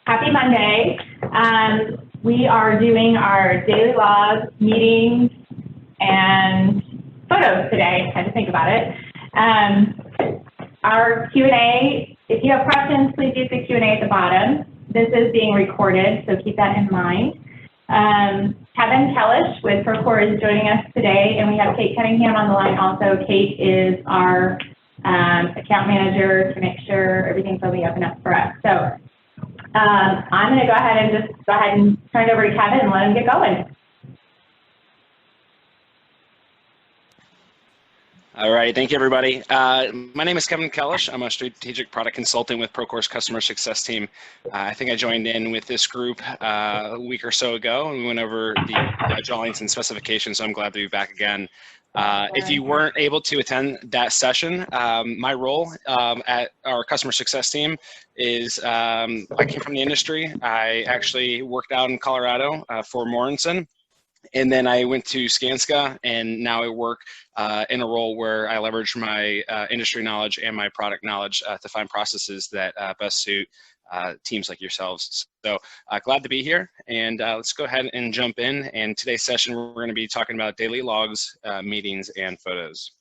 Happy Monday. We are doing our daily log meetings and photos today. I had to think about it. Our Q&A, if you have questions, please use the Q&A at the bottom. This is being recorded, so keep that in mind. Kevin Kellish with Procore is joining us today, and we have Kate Cunningham on the line also. Kate is our account manager to make sure everything's on the up and up for us. So I'm going to go ahead and turn it over to Kevin and let him get going. All right, thank you, everybody. My name is Kevin Kellish. I'm a strategic product consultant with Procore's customer success team. I think I joined in with this group a week or so ago, and we went over the drawings and specifications, so I'm glad to be back again. If you weren't able to attend that session, my role at our customer success team is I came from the industry. I actually worked out in Colorado for Morrison. And then I went to Skanska, and now I work in a role where I leverage my industry knowledge and my product knowledge to find processes that best suit teams like yourselves. So glad to be here, and let's go ahead and jump in. And today's session, we're going to be talking about daily logs, meetings, and photos.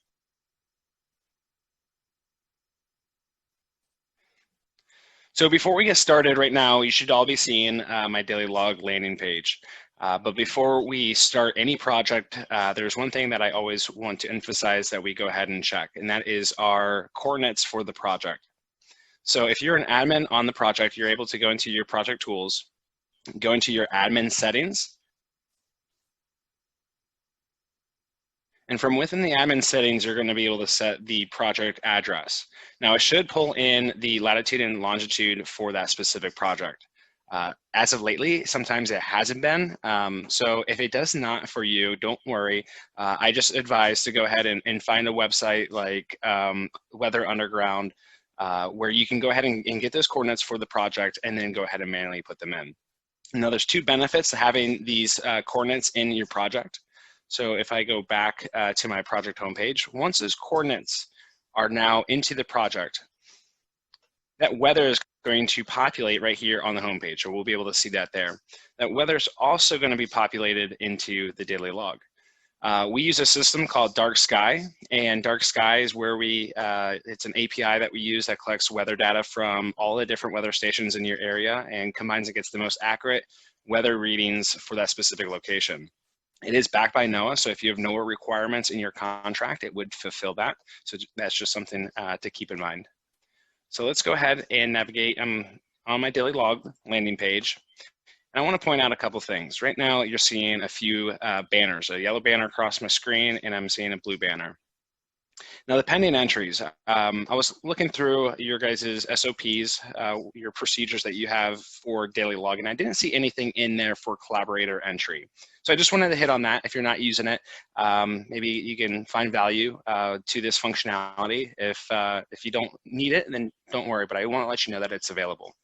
So before we get started right now, you should all be seeing my daily log landing page. But before we start any project, there's one thing that I always want to emphasize that we go ahead and check, and that is our coordinates for the project. So if you're an admin on the project, you're able to go into your project tools, go into your admin settings, and from within the admin settings, you're going to be able to set the project address. Now, it should pull in the latitude and longitude for that specific project. As of lately, sometimes it hasn't been. So if it does not for you, don't worry. I just advise to go ahead and find a website like Weather Underground, where you can go ahead and get those coordinates for the project and then go ahead and manually put them in. Now, there's two benefits to having these coordinates in your project. So if I go back to my project homepage, once those coordinates are now into the project, that weather is going to populate right here on the homepage, or we'll be able to see that there. That weather is also going to be populated into the daily log. We use a system called Dark Sky, and Dark Sky is where it's an API that we use that collects weather data from all the different weather stations in your area and combines and gets the most accurate weather readings for that specific location. It is backed by NOAA, so if you have NOAA requirements in your contract, it would fulfill that. So that's just something to keep in mind. So let's go ahead and navigate. I'm on my daily log landing page. And I want to point out a couple things. Right now, you're seeing a few banners, a yellow banner across my screen, and I'm seeing a blue banner. Now, the pending entries, I was looking through your guys' SOPs, your procedures that you have for daily log, and I didn't see anything in there for collaborator entry. So I just wanted to hit on that. If you're not using it, maybe you can find value to this functionality. If you don't need it, then don't worry, but I want to let you know that it's available.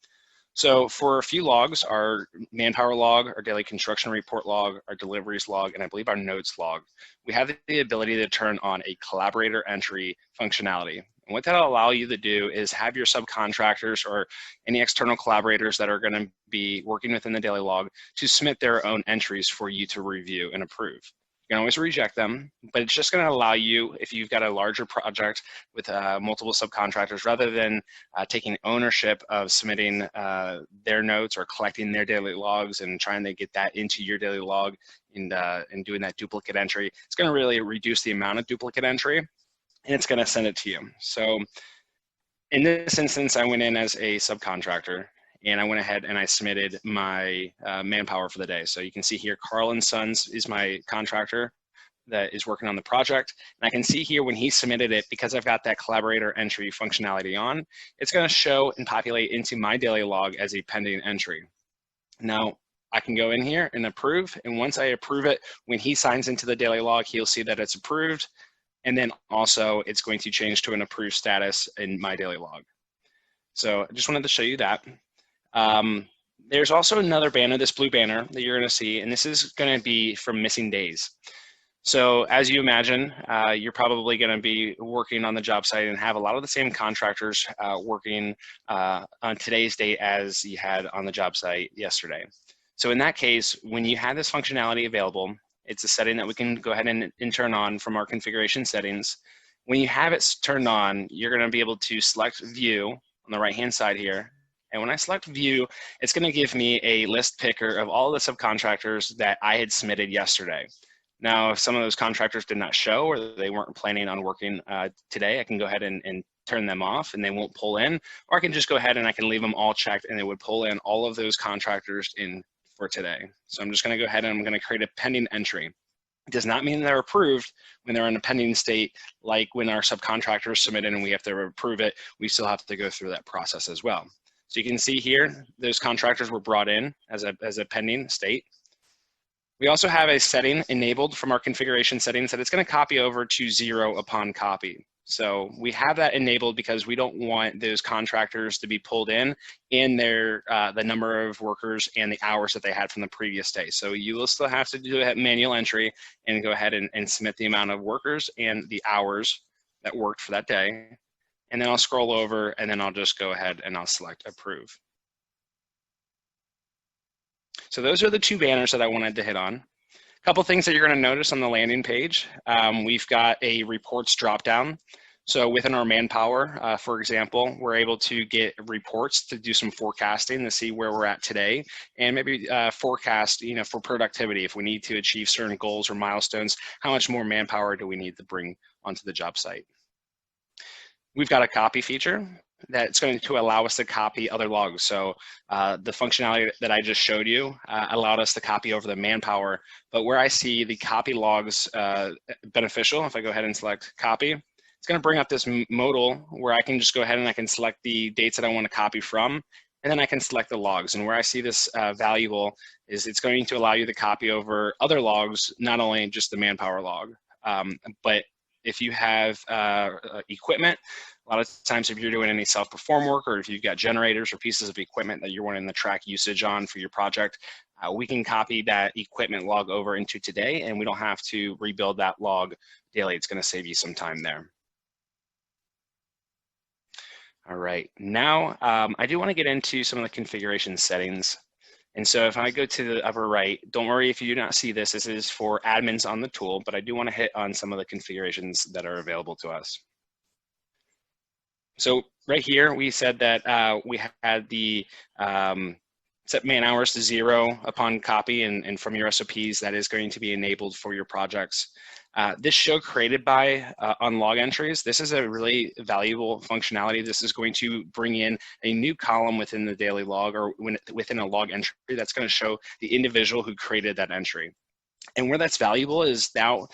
So for a few logs, our manpower log, our daily construction report log, our deliveries log, and I believe our notes log, we have the ability to turn on a collaborator entry functionality. And what that'll allow you to do is have your subcontractors or any external collaborators that are going to be working within the daily log to submit their own entries for you to review and approve. You can always reject them, but it's just going to allow you, if you've got a larger project with multiple subcontractors, rather than taking ownership of submitting their notes or collecting their daily logs and trying to get that into your daily log and doing that duplicate entry, it's going to really reduce the amount of duplicate entry, and it's going to send it to you. So in this instance, I went in as a subcontractor, and I went ahead and I submitted my manpower for the day. So you can see here, Carl & Sons is my contractor that is working on the project. And I can see here when he submitted it, because I've got that collaborator entry functionality on, it's going to show and populate into my daily log as a pending entry. Now, I can go in here and approve. And once I approve it, when he signs into the daily log, he'll see that it's approved. And then also it's going to change to an approved status in my daily log. So I just wanted to show you that. There's also another banner, this blue banner that you're going to see, and this is going to be from missing days. So as you imagine, you're probably going to be working on the job site and have a lot of the same contractors working on today's date as you had on the job site yesterday. So in that case, when you have this functionality available, it's a setting that we can go ahead and turn on from our configuration settings. When you have it turned on, you're going to be able to select view on the right-hand side here. And when I select view, it's going to give me a list picker of all the subcontractors that I had submitted yesterday. Now, if some of those contractors did not show or they weren't planning on working today, I can go ahead and turn them off and they won't pull in, or I can just go ahead and I can leave them all checked and it would pull in all of those contractors in for today. So I'm just going to go ahead and I'm going to create a pending entry. It does not mean they're approved when they're in a pending state, like when our subcontractors submit in and we have to approve it, we still have to go through that process as well. So you can see here, those contractors were brought in as a pending state. We also have a setting enabled from our configuration settings that it's going to copy over to 0 upon copy. So we have that enabled because we don't want those contractors to be pulled in their the number of workers and the hours that they had from the previous day. So you will still have to do a manual entry and go ahead and submit the amount of workers and the hours that worked for that day. And then I'll scroll over and then I'll just go ahead and I'll select approve. So those are the two banners that I wanted to hit on. A couple things that you're going to notice on the landing page. We've got a reports dropdown. So within our manpower, for example, we're able to get reports to do some forecasting to see where we're at today and maybe forecast, for productivity. If we need to achieve certain goals or milestones, how much more manpower do we need to bring onto the job site? We've got a copy feature that's going to allow us to copy other logs. So the functionality that I just showed you allowed us to copy over the manpower, but where I see the copy logs beneficial, if I go ahead and select copy, it's going to bring up this modal where I can just go ahead and I can select the dates that I want to copy from, and then I can select the logs. And where I see this valuable is it's going to allow you to copy over other logs, not only just the manpower log, but if you have equipment, a lot of times if you're doing any self-perform work or if you've got generators or pieces of equipment that you're wanting to track usage on for your project, we can copy that equipment log over into today and we don't have to rebuild that log daily. It's going to save you some time there. All right, now I do want to get into some of the configuration settings. And so if I go to the upper right, don't worry if you do not see this. This is for admins on the tool, but I do want to hit on some of the configurations that are available to us. So right here, we said that we had the set man hours to 0 upon copy, and from your SOPs, that is going to be enabled for your projects. This show created by on log entries, this is a really valuable functionality. This is going to bring in a new column within the daily log or within a log entry that's going to show the individual who created that entry. And where that's valuable is now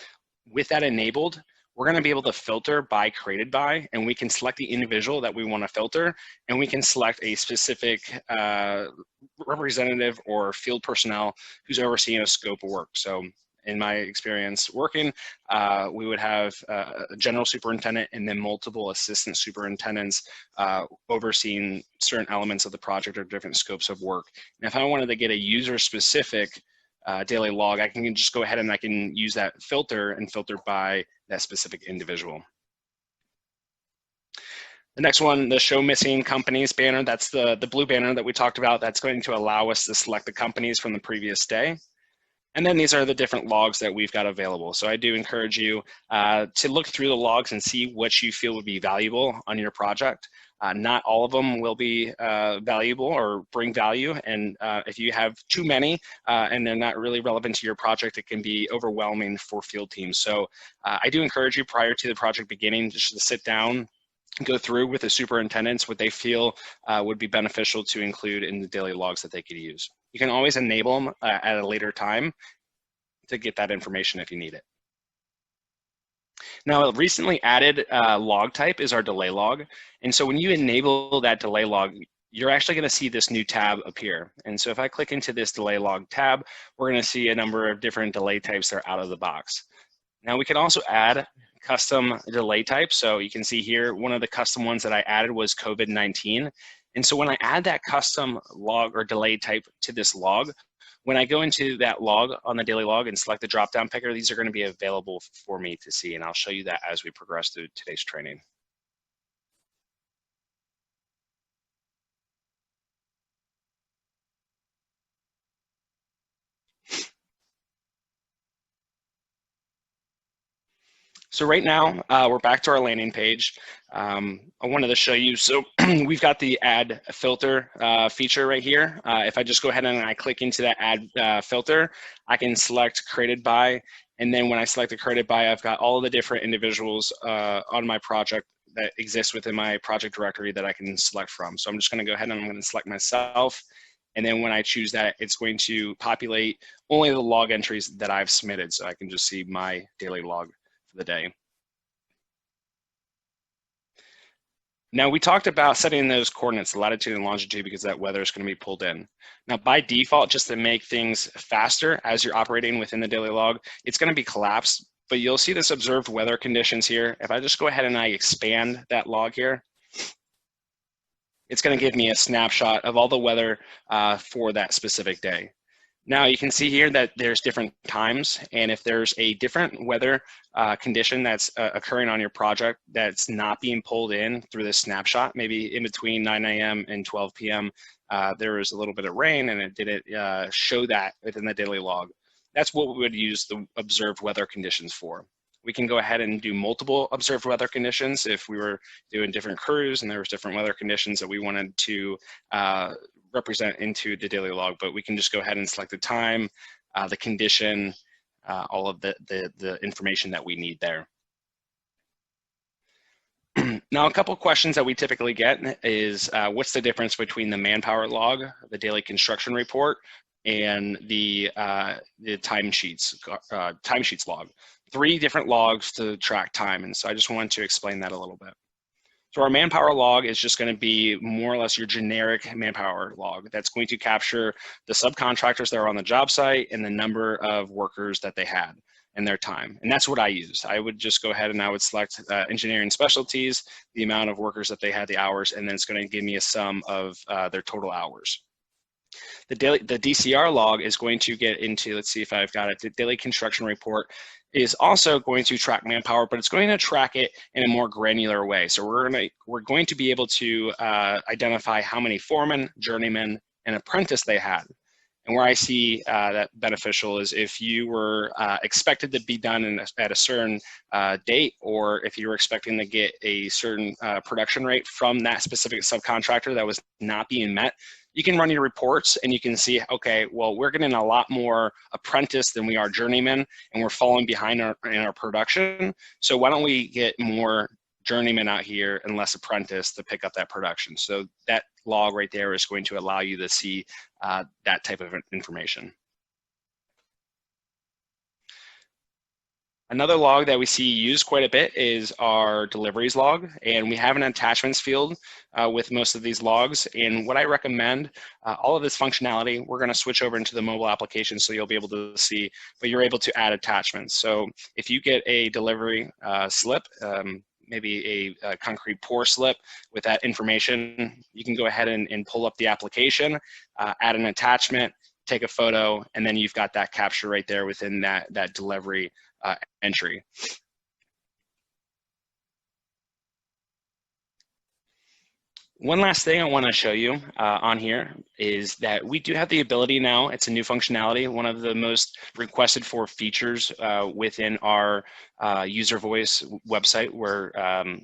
with that enabled, we're going to be able to filter by created by, and we can select the individual that we want to filter, and we can select a specific representative or field personnel who's overseeing a scope of work. So in my experience working, we would have a general superintendent and then multiple assistant superintendents overseeing certain elements of the project or different scopes of work. And if I wanted to get a user-specific daily log, I can just go ahead and I can use that filter and filter by that specific individual. The next one, the show missing companies banner, that's the blue banner that we talked about. That's going to allow us to select the companies from the previous day. And then these are the different logs that we've got available. So I do encourage you to look through the logs and see what you feel would be valuable on your project. Not all of them will be valuable or bring value. And if you have too many and they're not really relevant to your project, it can be overwhelming for field teams. So I do encourage you prior to the project beginning just to sit down, go through with the superintendents what they feel would be beneficial to include in the daily logs that they could use. You can always enable them at a later time to get that information if you need it. Now, a recently added log type is our delay log. And so when you enable that delay log, you're actually going to see this new tab appear. And so if I click into this delay log tab, we're going to see a number of different delay types that are out of the box. Now we can also add custom delay types. So you can see here, one of the custom ones that I added was COVID-19. And so when I add that custom log or delay type to this log, When I go into that log on the daily log and select the drop-down picker, these are going to be available for me to see, and I'll show you that as we progress through today's training. So right now, we're back to our landing page. I wanted to show you, so we've got the add filter feature right here. If I just go ahead and I click into that add filter, I can select created by, and then when I select the created by, I've got all of the different individuals on my project that exist within my project directory that I can select from. So I'm just gonna go ahead and I'm gonna select myself. And then when I choose that, it's going to populate only the log entries that I've submitted. So I can just see my daily log for the day. Now we talked about setting those coordinates, the latitude and longitude, because that weather is going to be pulled in. Now by default, just to make things faster as you're operating within the daily log, it's going to be collapsed, but you'll see this observed weather conditions here. If I just go ahead and I expand that log here, it's going to give me a snapshot of all the weather for that specific day. Now you can see here that there's different times, and if there's a different weather condition that's occurring on your project that's not being pulled in through this snapshot, maybe in between 9 a.m. and 12 p.m. There was a little bit of rain and it didn't show that within the daily log. That's what we would use the observed weather conditions for. We can go ahead and do multiple observed weather conditions if we were doing different crews and there was different weather conditions that we wanted to represent into the daily log, but we can just go ahead and select the time, the condition, all of the information that we need there. Now, a couple questions that we typically get is what's the difference between the manpower log, the daily construction report, and the timesheets log. 3 different logs to track time, and so I just wanted to explain that a little bit. So our manpower log is just going to be more or less your generic manpower log. That's going to capture the subcontractors that are on the job site and the number of workers that they had and their time. And that's what I use. I would just go ahead and I would select engineering specialties, the amount of workers that they had, the hours, and then it's going to give me a sum of their total hours. The DCR log is going to get into, let's see if I've got it, the daily construction report is also going to track manpower, but it's going to track it in a more granular way. So we're going to be able to identify how many foremen, journeymen, and apprentice they had. And where I see that beneficial is if you were expected to be done at a certain date, or if you were expecting to get a certain production rate from that specific subcontractor that was not being met, you can run your reports and you can see, okay, well, we're getting a lot more apprentice than we are journeymen, and we're falling behind in our production. So why don't we get more journeymen out here and less apprentice to pick up that production? So that log right there is going to allow you to see that type of information. Another log that we see used quite a bit is our deliveries log, and we have an attachments field with most of these logs. And what I recommend, all of this functionality, we're going to switch over into the mobile application so you'll be able to see, but you're able to add attachments. So if you get a delivery slip, maybe a concrete pour slip with that information, you can go ahead and pull up the application, add an attachment, take a photo, and then you've got that capture right there within that delivery entry. One last thing I want to show you on here is that we do have the ability now, it's a new functionality, one of the most requested for features within our user voice website where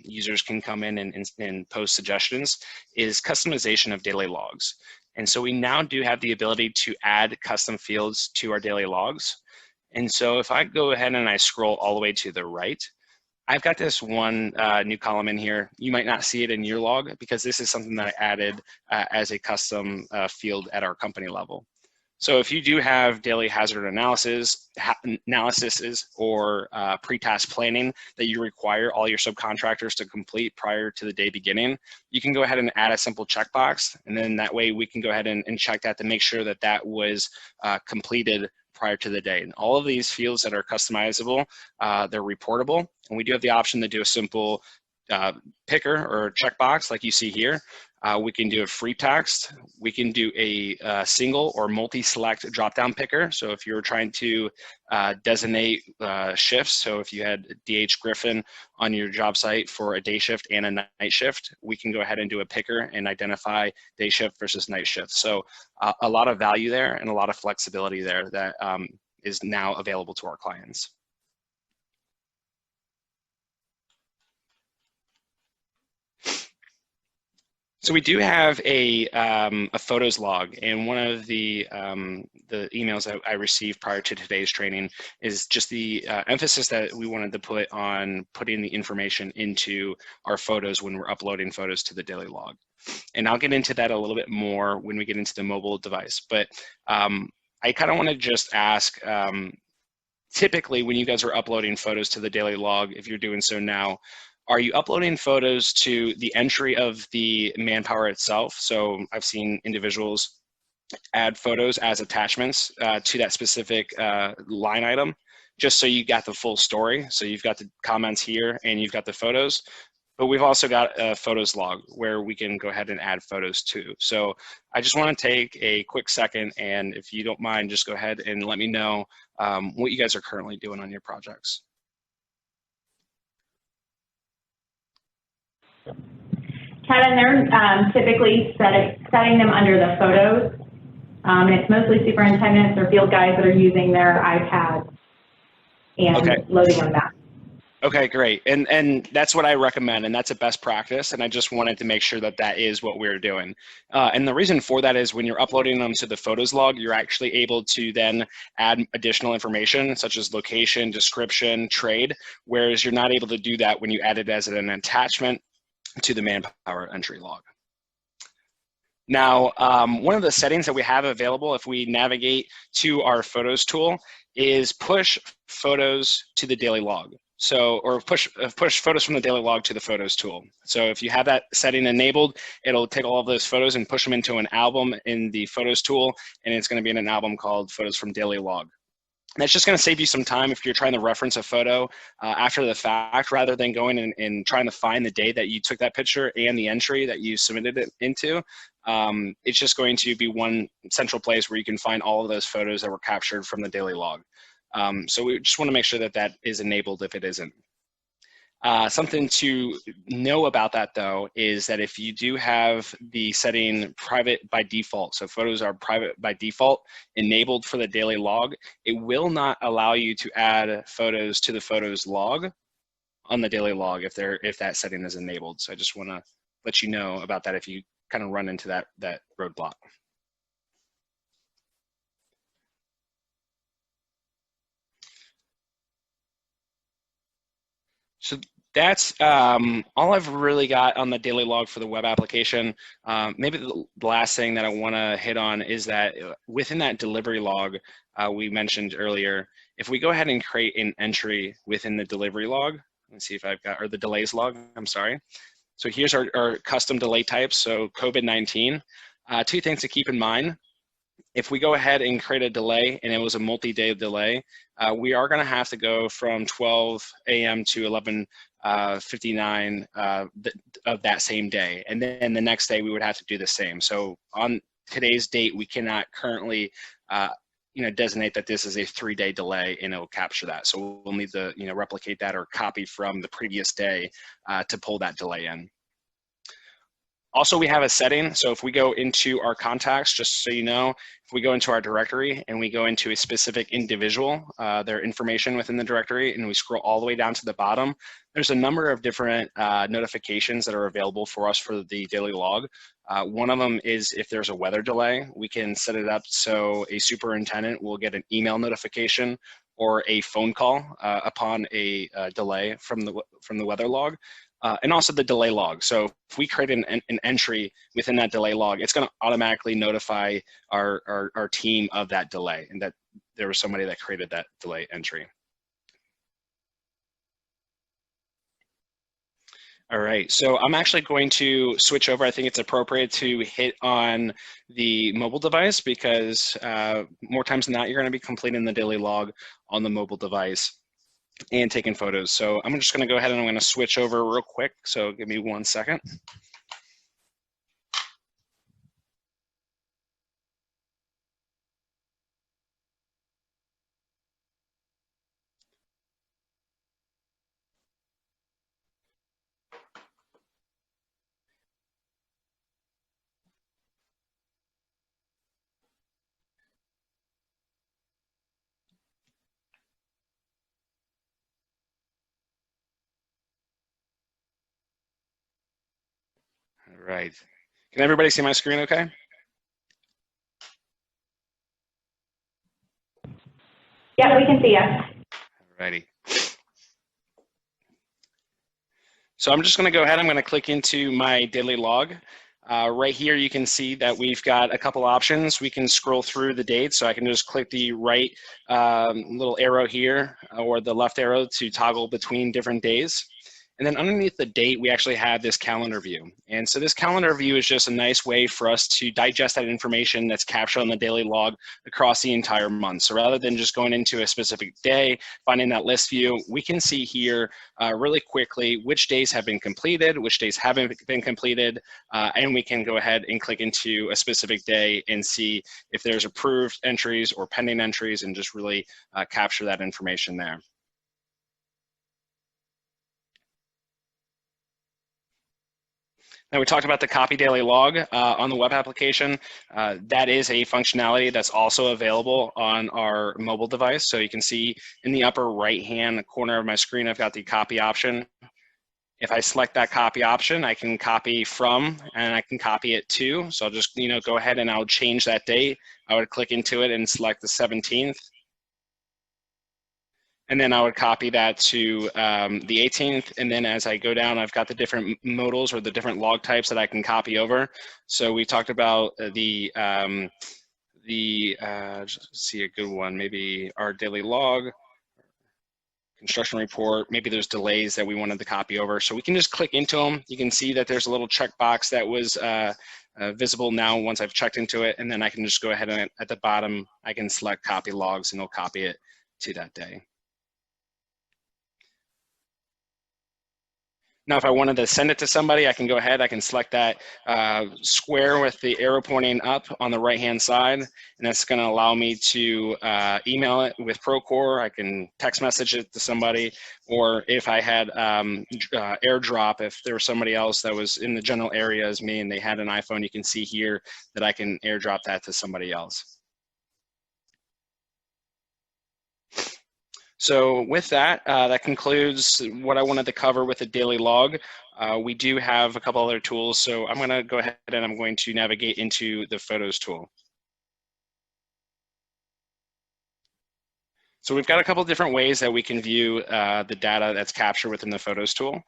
users can come in and post suggestions, is customization of daily logs. And so we now do have the ability to add custom fields to our daily logs. And so if I go ahead and I scroll all the way to the right, I've got this one new column in here. You might not see it in your log because this is something that I added as a custom field at our company level. So if you do have daily hazard analysis or pre-task planning that you require all your subcontractors to complete prior to the day beginning, you can go ahead and add a simple checkbox, and then that way we can go ahead and check that to make sure that that was completed prior to the day. And all of these fields that are customizable, they're reportable, and we do have the option to do a simple picker or checkbox like you see here. We can do a free text. We can do a single or multi-select drop-down picker. So if you're trying to designate shifts, so if you had DH Griffin on your job site for a day shift and a night shift, we can go ahead and do a picker and identify day shift versus night shift. So a lot of value there and a lot of flexibility there that is now available to our clients. So we do have a photos log, and one of the emails that I received prior to today's training is just the emphasis that we wanted to put on putting the information into our photos when we're uploading photos to the daily log. And I'll get into that a little bit more when we get into the mobile device. But I kind of want to just ask, typically when you guys are uploading photos to the daily log, if you're doing so now, are you uploading photos to the entry of the manpower itself? So I've seen individuals add photos as attachments to that specific line item, just so you got the full story. So you've got the comments here and you've got the photos, but we've also got a photos log where we can go ahead and add photos too. So I just want to take a quick second, and if you don't mind, just go ahead and let me know what you guys are currently doing on your projects. Kevin, they're typically setting them under the photos, and it's mostly superintendents or field guys that are using their iPads and loading them back. Okay, great. And that's what I recommend, and that's a best practice, and I just wanted to make sure that that is what we're doing. And the reason for that is when you're uploading them to the photos log, you're actually able to then add additional information such as location, description, trade, whereas you're not able to do that when you add it as an attachment to the manpower entry log. Now, one of the settings that we have available if we navigate to our photos tool is push photos to the daily log. So, or push photos from the daily log to the photos tool. So if you have that setting enabled, it'll take all of those photos and push them into an album in the photos tool, and it's going to be in an album called Photos from Daily Log. That's just going to save you some time if you're trying to reference a photo after the fact, rather than going and trying to find the day that you took that picture and the entry that you submitted it into. It's just going to be one central place where you can find all of those photos that were captured from the daily log. So we just want to make sure that that is enabled if it isn't. Something to know about that, though, is that if you do have the setting private by default, so photos are private by default, enabled for the daily log, it will not allow you to add photos to the photos log on the daily log if that setting is enabled. So I just want to let you know about that if you kind of run into that roadblock. So that's all I've really got on the daily log for the web application. Maybe the last thing that I want to hit on is that within that delivery log we mentioned earlier, if we go ahead and create an entry within the delivery log, let's see if I've got, or the delays log, I'm sorry. So here's our custom delay types, so COVID-19. Two things to keep in mind. If we go ahead and create a delay and it was a multi-day delay, we are going to have to go from 12 a.m. to 11:59 of that same day. And then the next day we would have to do the same. So on today's date, we cannot currently designate that this is a 3-day delay and it will capture that. So we'll need to replicate that or copy from the previous day to pull that delay in. Also, we have a setting. So if we go into our contacts, just so you know, if we go into our directory and we go into a specific individual, their information within the directory, and we scroll all the way down to the bottom, there's a number of different notifications that are available for us for the daily log. One of them is if there's a weather delay, we can set it up so a superintendent will get an email notification or a phone call upon a delay from the weather log. And also the delay log. So if we create an entry within that delay log, it's going to automatically notify our team of that delay and that there was somebody that created that delay entry. All right, so I'm actually going to switch over. I think it's appropriate to hit on the mobile device because more times than not, you're going to be completing the daily log on the mobile device and taking photos. So I'm just going to go ahead and I'm going to switch over real quick. So give me 1 second. All right. Can everybody see my screen okay? Yeah, we can see you. All righty. So I'm just going to go ahead. I'm going to click into my daily log. Right here, you can see that we've got a couple options. We can scroll through the dates, so I can just click the right little arrow here or the left arrow to toggle between different days. And then underneath the date, we actually have this calendar view. And so this calendar view is just a nice way for us to digest that information that's captured on the daily log across the entire month. So rather than just going into a specific day, finding that list view, we can see here really quickly which days have been completed, which days haven't been completed, and we can go ahead and click into a specific day and see if there's approved entries or pending entries and just really capture that information there. Now we talked about the copy daily log on the web application. That is a functionality that's also available on our mobile device. So you can see in the upper right-hand corner of my screen, I've got the copy option. If I select that copy option, I can copy from and I can copy it to. So I'll just go ahead and I'll change that date. I would click into it and select the 17th. And then I would copy that to the 18th. And then as I go down, I've got the different modals or the different log types that I can copy over. So we talked about let's see a good one, maybe our daily log, construction report, maybe there's delays that we wanted to copy over. So we can just click into them. You can see that there's a little checkbox that was visible now once I've checked into it. And then I can just go ahead and at the bottom, I can select copy logs and it'll copy it to that day. Now, if I wanted to send it to somebody, I can go ahead, I can select that square with the arrow pointing up on the right-hand side, and that's gonna allow me to email it with Procore. I can text message it to somebody, or if I had AirDrop, if there was somebody else that was in the general area as me and they had an iPhone, you can see here that I can AirDrop that to somebody else. So with that, that concludes what I wanted to cover with the daily log. We do have a couple other tools, so I'm going to go ahead and I'm going to navigate into the Photos tool. So we've got a couple of different ways that we can view the data that's captured within the Photos tool.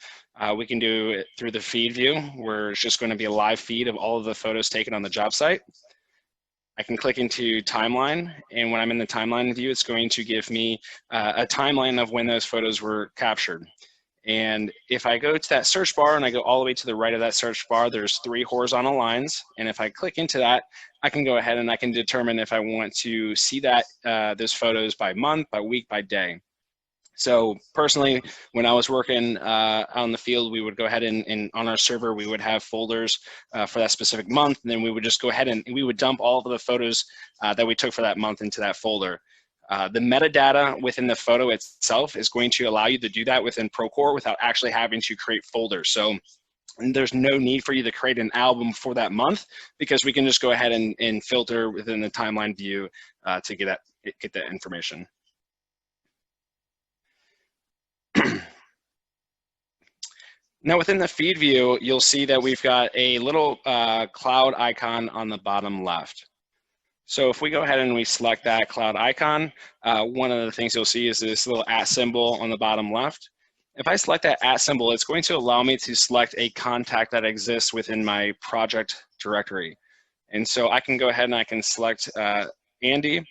We can do it through the feed view, where it's just going to be a live feed of all of the photos taken on the job site. I can click into timeline, and when I'm in the timeline view, it's going to give me a timeline of when those photos were captured. And if I go to that search bar and I go all the way to the right of that search bar, there's 3 horizontal lines. And if I click into that, I can go ahead and I can determine if I want to see that those photos by month, by week, by day. So personally, when I was working out in the field, we would go ahead and on our server, we would have folders for that specific month. And then we would just go ahead and we would dump all of the photos that we took for that month into that folder. The metadata within the photo itself is going to allow you to do that within Procore without actually having to create folders. So there's no need for you to create an album for that month, because we can just go ahead and filter within the timeline view to get that information. Now within the feed view, you'll see that we've got a little cloud icon on the bottom left. So if we go ahead and we select that cloud icon, one of the things you'll see is this little @ symbol on the bottom left. If I select that @ symbol, it's going to allow me to select a contact that exists within my project directory. And so I can go ahead and I can select Andy.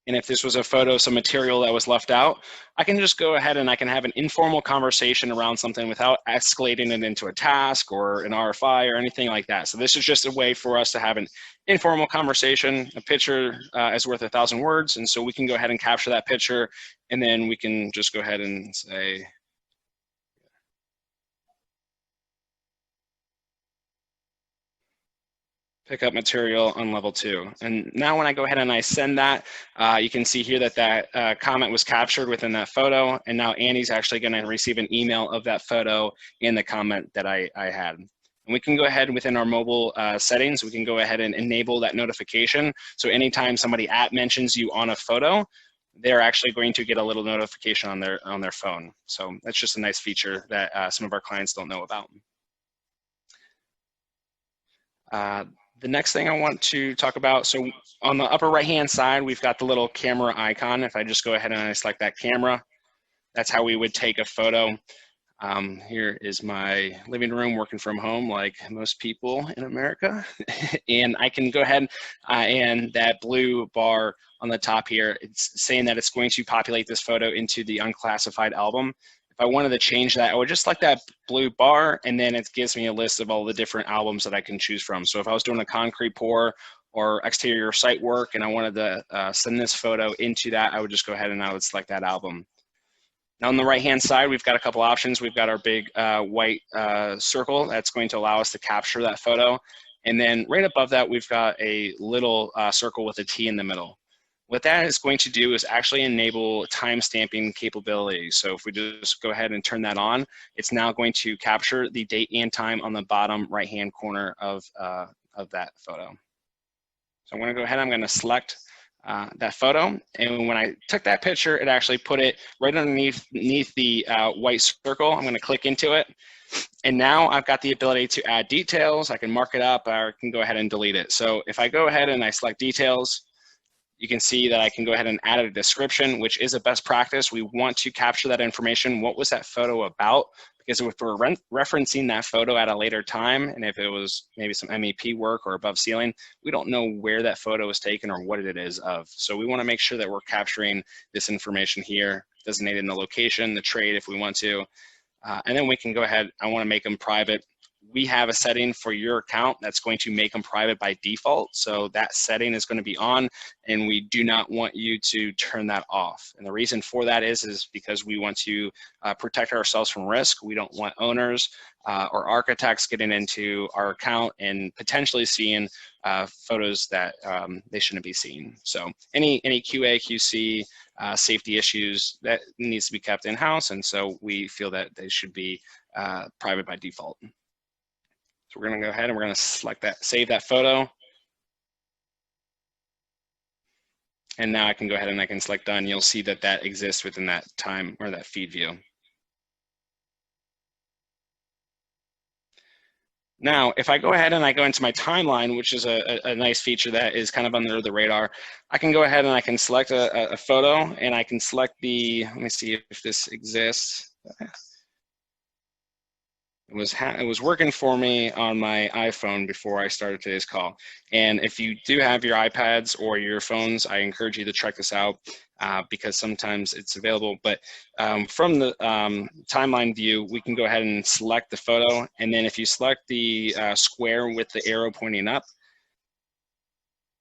And if this was a photo, some material that was left out, I can just go ahead and I can have an informal conversation around something without escalating it into a task or an RFI or anything like that. So this is just a way for us to have an informal conversation. A picture is worth 1,000 words. And so we can go ahead and capture that picture, and then we can just go ahead and say, pick up material on level 2. And now when I go ahead and I send that, you can see here that that comment was captured within that photo. And now Andy's actually going to receive an email of that photo and the comment that I had. And we can go ahead within our mobile settings, we can go ahead and enable that notification. So anytime somebody mentions you on a photo, they're actually going to get a little notification on their phone. So that's just a nice feature that some of our clients don't know about. The next thing I want to talk about, so on the upper right-hand side, we've got the little camera icon. If I just go ahead and I select that camera, that's how we would take a photo. Here is my living room working from home like most people in America. And I can go ahead and that blue bar on the top here, it's saying that it's going to populate this photo into the unclassified album. If I wanted to change that, I would just select that blue bar and then it gives me a list of all the different albums that I can choose from. So if I was doing a concrete pour or exterior site work and I wanted to send this photo into that, I would just go ahead and I would select that album. Now on the right-hand side, we've got a couple options. We've got our big white circle that's going to allow us to capture that photo. And then right above that, we've got a little circle with a T in the middle. What that is going to do is actually enable time-stamping capabilities. So if we just go ahead and turn that on, it's now going to capture the date and time on the bottom right-hand corner of that photo. So I'm gonna go ahead, I'm gonna select that photo, and when I took that picture, it actually put it right underneath the white circle. I'm going to click into it, and now I've got the ability to add details. I can mark it up, or I can go ahead and delete it. So if I go ahead and I select details, you can see that I can go ahead and add a description, which is a best practice. We want to capture that information. What was that photo about? Because if we're referencing that photo at a later time, and if it was maybe some MEP work or above ceiling, we don't know where that photo was taken or what it is of. So we want to make sure that we're capturing this information here, designating the location, the trade if we want to, and then we can go ahead. I want to make them private. We have a setting for your account that's going to make them private by default. So that setting is going to be on, and we do not want you to turn that off. And the reason for that is because we want to protect ourselves from risk. We don't want owners or architects getting into our account and potentially seeing photos that they shouldn't be seeing. So any QA, QC, safety issues, that needs to be kept in-house, and so we feel that they should be private by default. So we're going to go ahead and we're going to select that, save that photo. And now I can go ahead and I can select done. You'll see that that exists within that time or that feed view. Now, if I go ahead and I go into my timeline, which is a nice feature that is kind of under the radar, I can go ahead and I can select a photo, and I can select the, let me see if this exists. It was working for me on my iPhone before I started today's call. And if you do have your iPads or your phones, I encourage you to check this out because sometimes it's available. But from the timeline view, we can go ahead and select the photo. And then if you select the square with the arrow pointing up,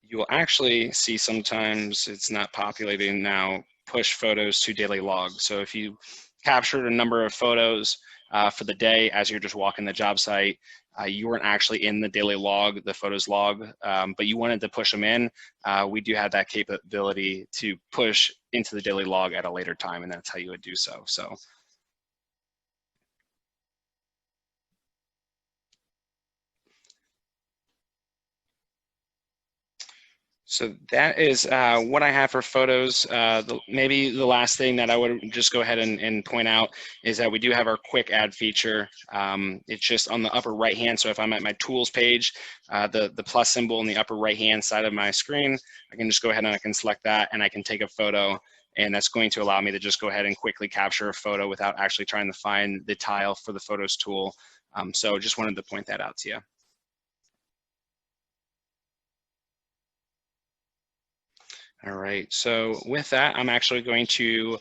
you will actually see sometimes it's not populating now, push photos to daily log. So if you captured a number of photos for the day as you're just walking the job site, you weren't actually in the daily log, the photos log, but you wanted to push them in, we do have that capability to push into the daily log at a later time, and that's how you would do so. So that is what I have for photos. Maybe the last thing that I would just go ahead and point out is that we do have our quick add feature. It's just on the upper right hand. So if I'm at my tools page, the plus symbol in the upper right hand side of my screen, I can just go ahead and I can select that and I can take a photo. And that's going to allow me to just go ahead and quickly capture a photo without actually trying to find the tile for the photos tool. So just wanted to point that out to you. All right, so with that, I'm actually going to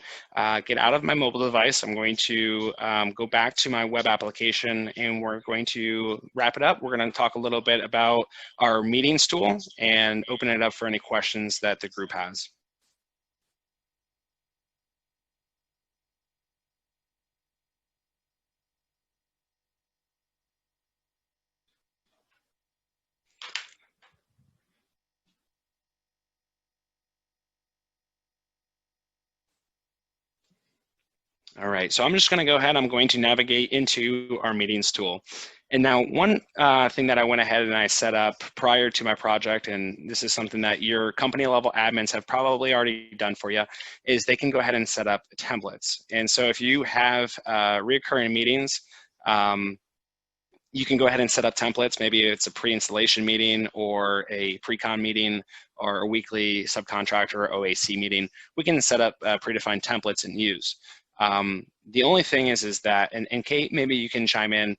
get out of my mobile device. I'm going to go back to my web application, and we're going to wrap it up. We're going to talk a little bit about our meetings tool and open it up for any questions that the group has. All right, so I'm just going to go ahead. I'm going to navigate into our meetings tool. And now one thing that I went ahead and I set up prior to my project, and this is something that your company level admins have probably already done for you, is they can go ahead and set up templates. And so if you have recurring meetings, you can go ahead and set up templates. Maybe it's a pre-installation meeting or a pre-con meeting or a weekly subcontractor or OAC meeting. We can set up predefined templates and use. The only thing is that, and Kate, maybe you can chime in,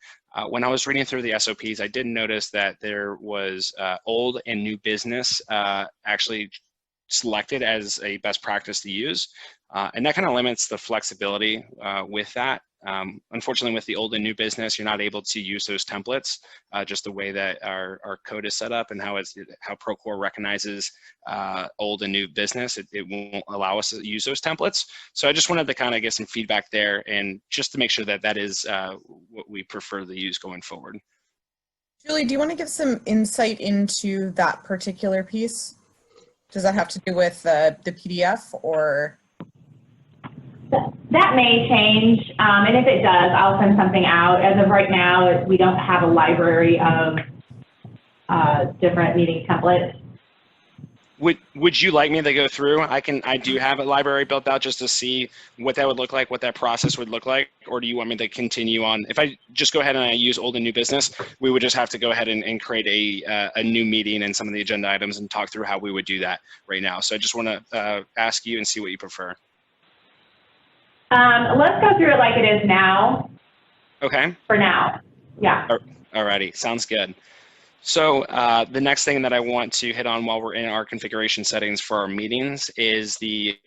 when I was reading through the SOPs, I did notice that there was old and new business actually selected as a best practice to use. And that kind of limits the flexibility with that. Unfortunately, with the old and new business, you're not able to use those templates, just the way that our code is set up and how Procore recognizes old and new business. It won't allow us to use those templates. So I just wanted to kind of get some feedback there and just to make sure that that is what we prefer to use going forward. Julie, do you want to give some insight into that particular piece? Does that have to do with the PDF or? That may change, and if it does, I'll send something out. As of right now, we don't have a library of different meeting templates. Would you like me to go through? I do have a library built out just to see what that would look like, what that process would look like, or do you want me to continue on? If I just go ahead and I use old and new business, we would just have to go ahead and create a new meeting and some of the agenda items and talk through how we would do that right now. So I just want to ask you and see what you prefer. Let's go through it like it is now. Okay. For now, yeah. Alrighty, sounds good. So the next thing that I want to hit on while we're in our configuration settings for our meetings is the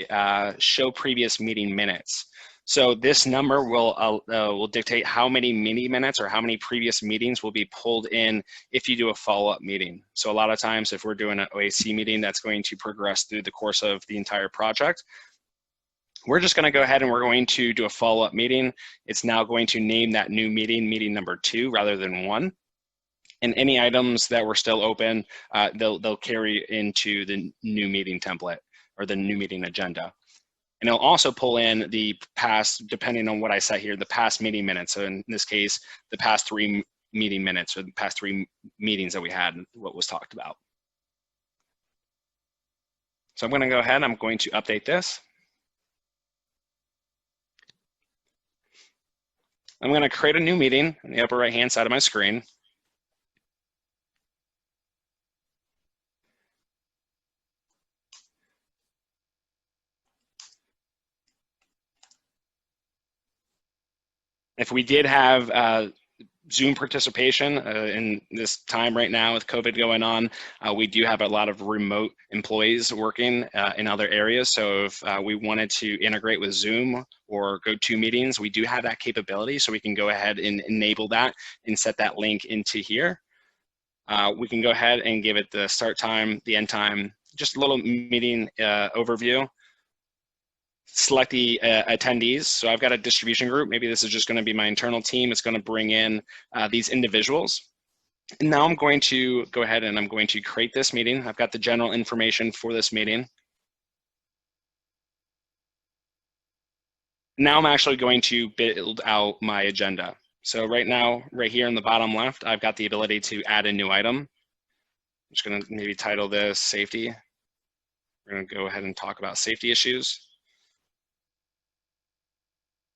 show previous meeting minutes. So this number will dictate how many meeting minutes or how many previous meetings will be pulled in if you do a follow-up meeting. So a lot of times if we're doing an OAC meeting that's going to progress through the course of the entire project, we're just going to go ahead and we're going to do a follow-up meeting. It's now going to name that new meeting number 2 rather than 1. And any items that were still open, they'll carry into the new meeting template or the new meeting agenda. And it'll also pull in the past, depending on what I set here, the past meeting minutes. So in this case, the past 3 meeting minutes or the past 3 meetings that we had, what was talked about. So I'm going to go ahead, I'm going to update this. I'm going to create a new meeting in the upper right-hand side of my screen. If we did have Zoom participation in this time right now with COVID going on, we do have a lot of remote employees working in other areas. So if we wanted to integrate with Zoom or GoToMeetings, we do have that capability. So we can go ahead and enable that and set that link into here. We can go ahead and give it the start time, the end time, just a little meeting overview. Select the attendees. So I've got a distribution group. Maybe this is just going to be my internal team. It's going to bring in these individuals. And now I'm going to go ahead and I'm going to create this meeting. I've got the general information for this meeting. Now I'm actually going to build out my agenda. So right now, right here in the bottom left, I've got the ability to add a new item. I'm just going to maybe title this safety. We're going to go ahead and talk about safety issues.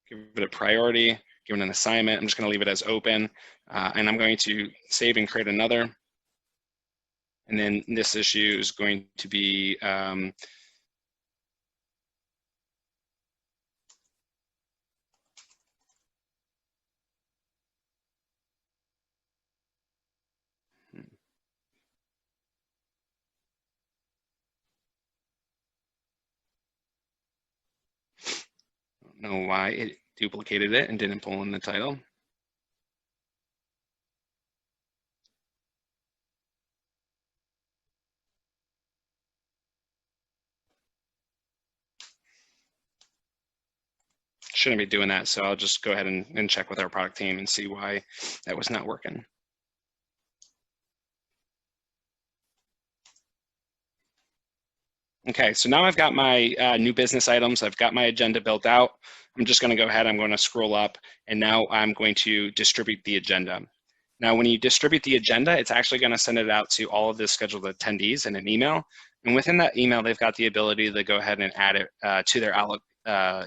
Give it a priority, give it an assignment. I'm just going to leave it as open, and I'm going to save and create another. And then this issue is going to be I don't know why it duplicated it and didn't pull in the title. Shouldn't be doing that, so I'll just go ahead and check with our product team and see why that was not working. Okay, so now I've got my new business items. I've got my agenda built out. I'm just going to go ahead, I'm going to scroll up, and now I'm going to distribute the agenda. Now, when you distribute the agenda, it's actually going to send it out to all of the scheduled attendees in an email. And within that email, they've got the ability to go ahead and add it to their Outlook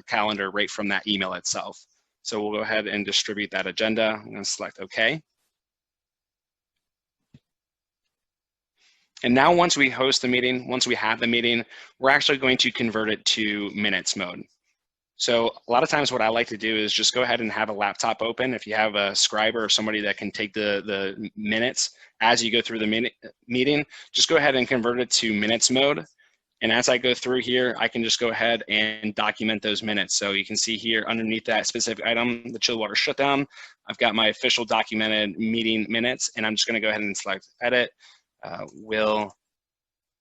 calendar right from that email itself. So we'll go ahead and distribute that agenda. I'm going to select OK. And now once we host the meeting, once we have the meeting, we're actually going to convert it to minutes mode. So a lot of times what I like to do is just go ahead and have a laptop open. If you have a scriber or somebody that can take the minutes as you go through the meeting, just go ahead and convert it to minutes mode. And as I go through here, I can just go ahead and document those minutes. So you can see here underneath that specific item, the chilled water shutdown, I've got my official documented meeting minutes, and I'm just gonna go ahead and select edit. Will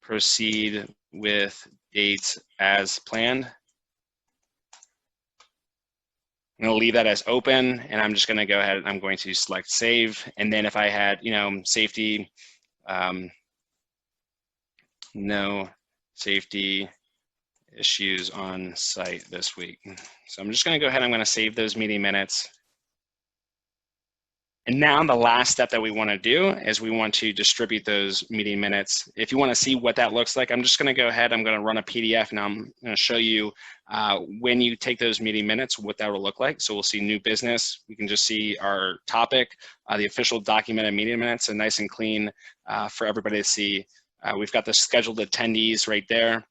proceed with dates as planned. I'm going to leave that as open, and I'm just going to go ahead and I'm going to select save. And then if I had, safety, no safety issues on site this week. So I'm just going to go ahead, I'm going to save those meeting minutes. And now the last step that we want to do is we want to distribute those meeting minutes. If you want to see what that looks like, I'm just going to go ahead, I'm going to run a PDF, and I'm going to show you when you take those meeting minutes, what that will look like. So we'll see new business. We can just see our topic, the official documented meeting minutes, and nice and clean for everybody to see. We've got the scheduled attendees right there.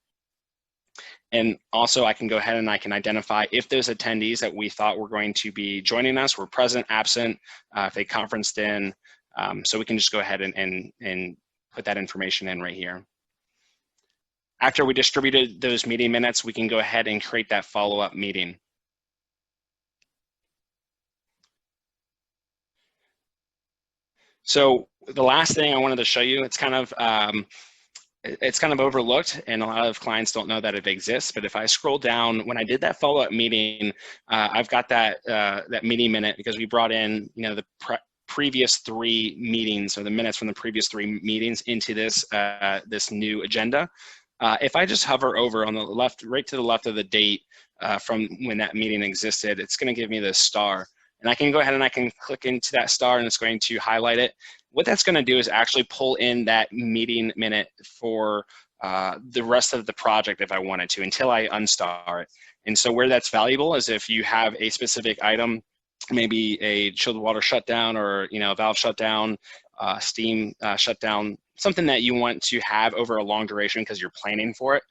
And also I can go ahead and I can identify if those attendees that we thought were going to be joining us were present, absent, if they conferenced in. So we can just go ahead and put that information in right here. After we distributed those meeting minutes, we can go ahead and create that follow-up meeting. So the last thing I wanted to show you, it's kind of overlooked, and a lot of clients don't know that it exists. But if I scroll down, when I did that follow-up meeting, I've got that meeting minute because we brought in, the previous 3 meetings, or the minutes from the previous 3 meetings into this this new agenda. If I just hover over on the left, right to the left of the date from when that meeting existed, it's going to give me this star. And I can go ahead and I can click into that star, and it's going to highlight it. What that's going to do is actually pull in that meeting minute for the rest of the project if I wanted to, until I unstar it. And so where that's valuable is if you have a specific item, maybe a chilled water shutdown, or valve shutdown, steam shutdown, something that you want to have over a long duration because you're planning for it.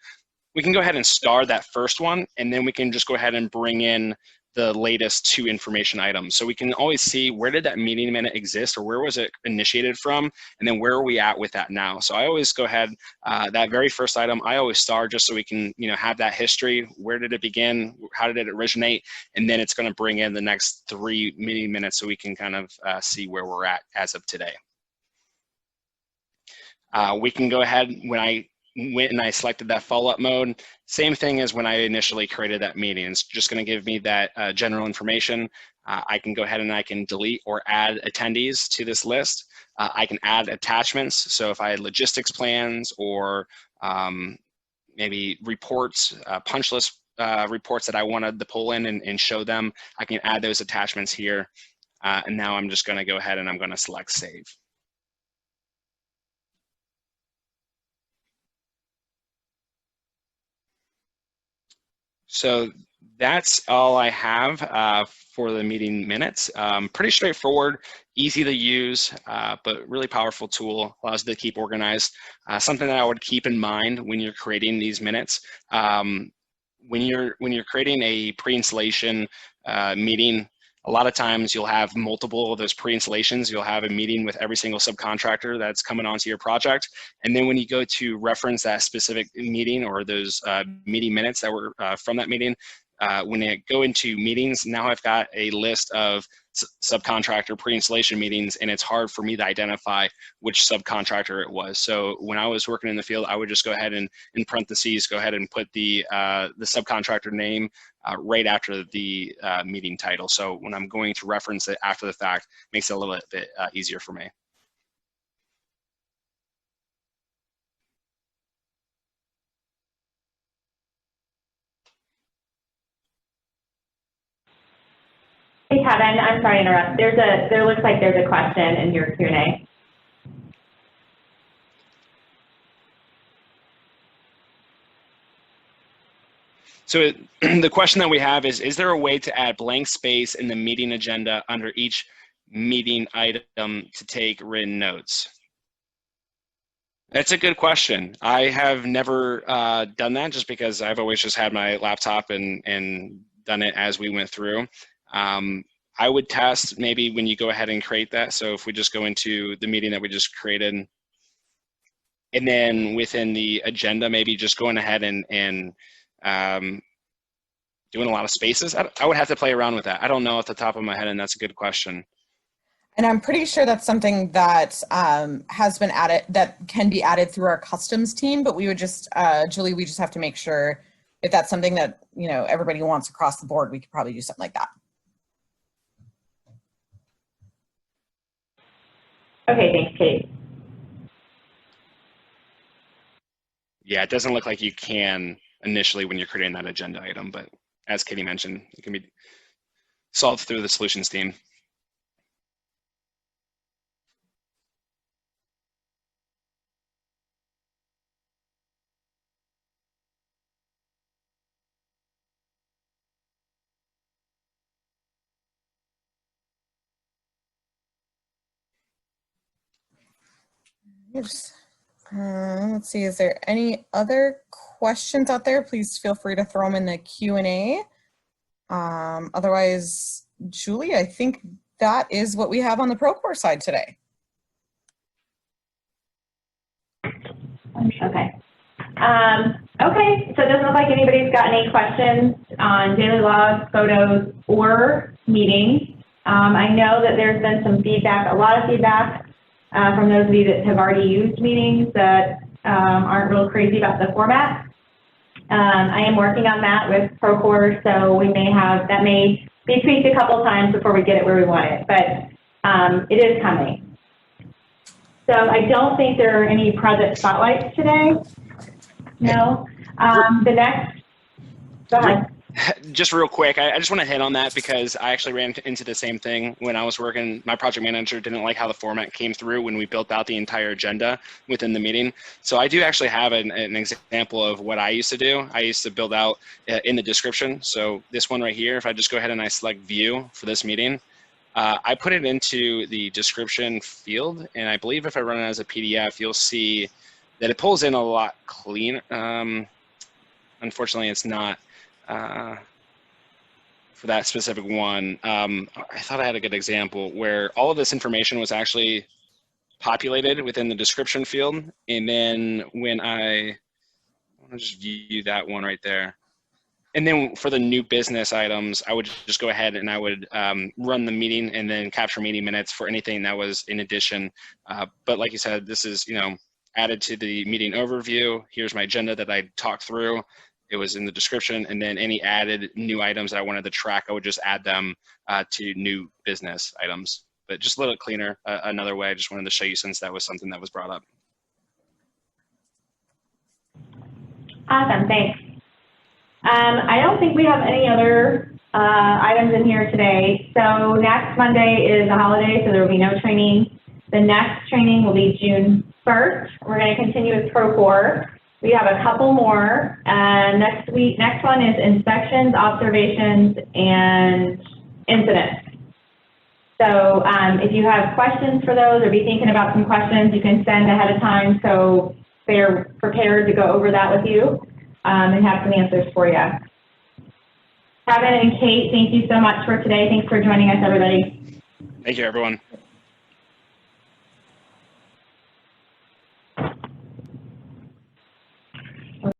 We can go ahead and star that first one, and then we can just go ahead and bring in the latest 2 information items. So we can always see where did that meeting minute exist, or where was it initiated from, and then where are we at with that now. So I always go ahead, that very first item, I always star just so we can have that history. Where did it begin? How did it originate? And then it's going to bring in the next 3 meeting minutes so we can kind of see where we're at as of today. We can go ahead, when I went and I selected that follow-up mode, same thing as when I initially created that meeting. It's just going to give me that general information. I can go ahead and I can delete or add attendees to this list. I can add attachments. So if I had logistics plans, or maybe reports, punch list reports that I wanted to pull in and show them, I can add those attachments here. And now I'm just going to go ahead and I'm going to select save. So that's all I have for the meeting minutes. Pretty straightforward, easy to use, but really powerful tool, allows you to keep organized. Something that I would keep in mind when you're creating these minutes. When you're creating a pre-installation meeting, a lot of times you'll have multiple of those pre-installations. You'll have a meeting with every single subcontractor that's coming onto your project. And then when you go to reference that specific meeting, or those meeting minutes that were from that meeting, when I go into meetings, now I've got a list of subcontractor pre-installation meetings, and it's hard for me to identify which subcontractor it was. So when I was working in the field, I would just go ahead and in parentheses, go ahead and put the subcontractor name right after the meeting title. So when I'm going to reference it after the fact, it makes it a little bit easier for me. Hey, Kevin, I'm sorry to interrupt. There looks like there's a question in your Q&A. So the question that we have is there a way to add blank space in the meeting agenda under each meeting item to take written notes? That's a good question. I have never done that just because I've always just had my laptop and done it as we went through. I would test maybe when you go ahead and create that. So if we just go into the meeting that we just created, and then within the agenda, maybe just going ahead and doing a lot of spaces. I would have to play around with that. I don't know off the top of my head, and that's a good question. And I'm pretty sure that's something that has been added, that can be added through our customs team, but we would just, Julie, we just have to make sure if that's something that, you know, everybody wants across the board, we could probably do something like that. Okay, thanks, Kate. Yeah, it doesn't look like you can initially when you're creating that agenda item, but as Katie mentioned, it can be solved through the solutions team. Oops. Let's see, is there any other questions out there? Please feel free to throw them in the Q&A. Otherwise, Julie, I think that is what we have on the Procore side today. Okay. Okay, so it doesn't look like anybody's got any questions on daily logs, photos, or meetings. I know that there's been some feedback, a lot of feedback from those of you that have already used meetings that aren't real crazy about the format. I am working on that with Procore, so we may have, that may be tweaked a couple times before we get it where we want it, but it is coming. So I don't think there are any project spotlights today. No. The next, go ahead. Just real quick, I just want to hit on that because I actually ran into the same thing when I was working. My project manager didn't like how the format came through when we built out the entire agenda within the meeting. So I do actually have an example of what I used to do. I used to build out in the description. So this one right here, if I just go ahead and I select view for this meeting, I put it into the description field. And I believe if I run it as a PDF, you'll see that it pulls in a lot cleaner. Unfortunately, it's not. For that specific one, I thought I had a good example where all of this information was actually populated within the description field. And then when I want to just view that one right there. And then for the new business items, I would just go ahead and I would run the meeting and then capture meeting minutes for anything that was in addition. But like you said, this is, you know, added to the meeting overview. Here's my agenda that I talked through. It was in the description, and then any added new items that I wanted to track, I would just add them to new business items. But just a little cleaner, another way. I just wanted to show you since that was something that was brought up. Awesome, thanks. I don't think we have any other items in here today. So next Monday is a holiday, so there will be no training. The next training will be June 1st. We're going to continue with Procore. We have a couple more. Next one is inspections, observations, and incidents. So if you have questions for those or be thinking about some questions, you can send ahead of time so they're prepared to go over that with you and have some answers for you. Kevin and Kate, thank you so much for today. Thanks for joining us, everybody. Thank you, everyone.